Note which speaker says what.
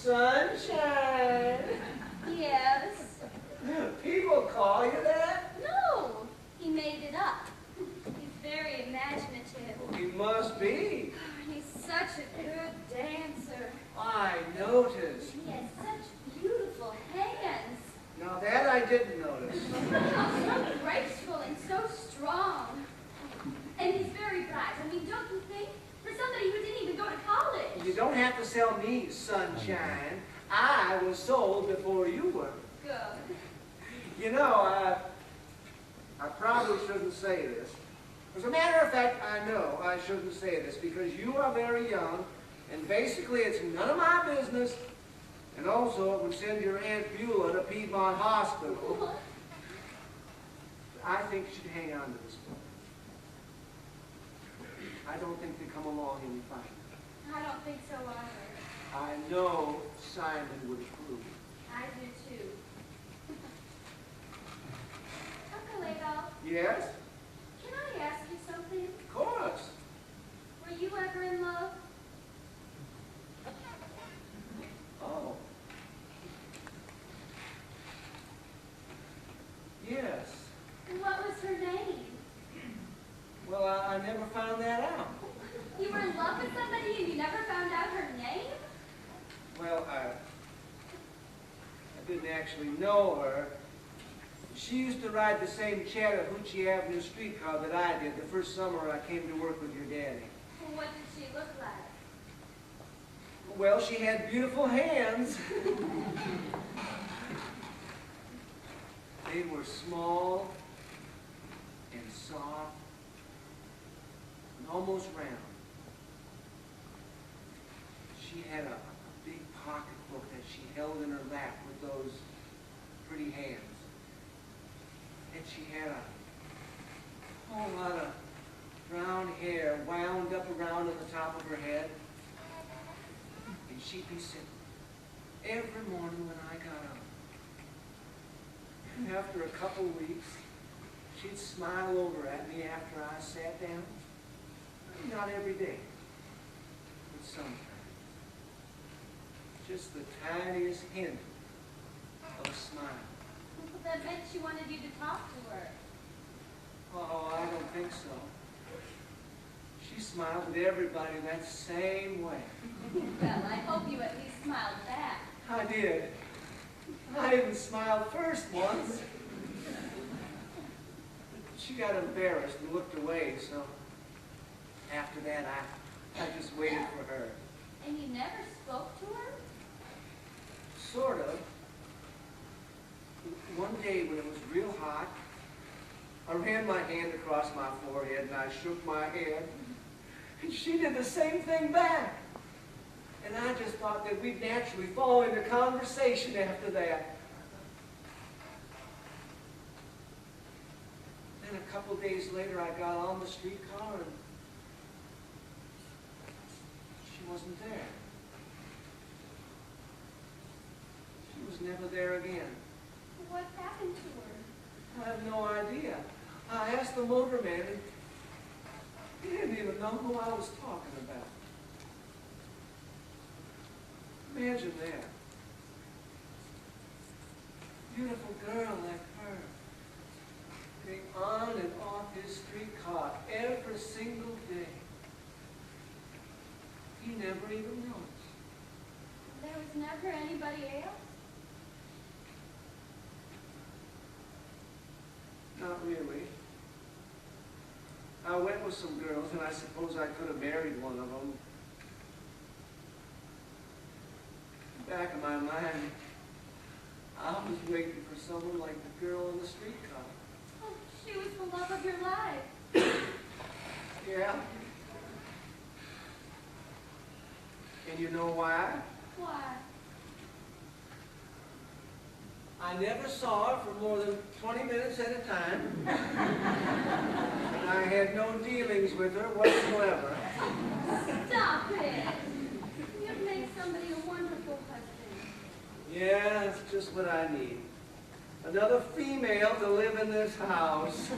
Speaker 1: Sunshine.
Speaker 2: Yes.
Speaker 1: People call you that?
Speaker 2: No, he made it up. He's very imaginative.
Speaker 1: Well, he must be.
Speaker 2: And he's such a good dancer.
Speaker 1: I noticed.
Speaker 2: He has such beautiful hands.
Speaker 1: Now that I didn't notice.
Speaker 2: So graceful and so strong. And he's very bright. I mean, don't you think? For somebody who didn't even go to college.
Speaker 1: You don't have to sell me, Sunshine. I was sold before you were.
Speaker 2: Good.
Speaker 1: You know, I probably shouldn't say this. As a matter of fact, I know I shouldn't say this because you are very young, and basically it's none of my business, and also it would send your Aunt Beulah to Piedmont Hospital.
Speaker 2: What?
Speaker 1: I think you should hang on to this book. I don't think they come along any fine.
Speaker 2: I don't think so either.
Speaker 1: I know Simon would approve.
Speaker 2: I do too. Uncle Adolf,
Speaker 1: Yes?
Speaker 2: can I ask you something?
Speaker 1: Of course.
Speaker 2: Were you ever in love?
Speaker 1: Oh. Yes.
Speaker 2: What was her name?
Speaker 1: Well, I never found that out.
Speaker 2: You were in love with somebody and you never found out her name?
Speaker 1: Well, I didn't actually know her. She used to ride the same Chattahoochee Avenue streetcar that I did the first summer I came to work with your daddy.
Speaker 2: Well, what did she look like?
Speaker 1: Well, she had beautiful hands. They were small and soft and almost round. She had a big pocketbook that she held in her lap with those pretty hands. And she had a whole lot of brown hair wound up around on the top of her head. And she'd be sitting every morning when I got up. And after a couple weeks, she'd smile over at me after I sat down. Not every day, but sometimes. Just the tiniest hint of a smile.
Speaker 2: That meant she wanted you to talk to her.
Speaker 1: Oh, I don't think so. She smiled at everybody that same way.
Speaker 2: Well, I hope you at least smiled back.
Speaker 1: I did. I even smiled first once. She got embarrassed and looked away, so after that I just waited for her.
Speaker 2: And you never spoke to her?
Speaker 1: Sort of. One day when it was real hot, I ran my hand across my forehead and I shook my head. And she did the same thing back. And I just thought that we'd naturally fall into conversation after that. Then a couple days later, I got on the streetcar and she wasn't there. She was never there again.
Speaker 2: What happened to her?
Speaker 1: I have no idea. I asked the motorman, and he didn't even know who I was talking about. Imagine that. Beautiful girl like her, getting on and off his streetcar every single day. He never even noticed.
Speaker 2: There was never anybody else?
Speaker 1: Not really. I went with some girls, and I suppose I could have married one of them. Back in my mind, I was waiting for someone like the girl in the streetcar.
Speaker 2: Oh, she was the love of your life.
Speaker 1: Yeah. And you know why?
Speaker 2: Why?
Speaker 1: I never saw her for more than 20 minutes at a time. And I had no dealings with her whatsoever.
Speaker 2: Stop it! You'd make somebody a wonderful husband.
Speaker 1: Yeah, that's just what I need. Another female to live in this house.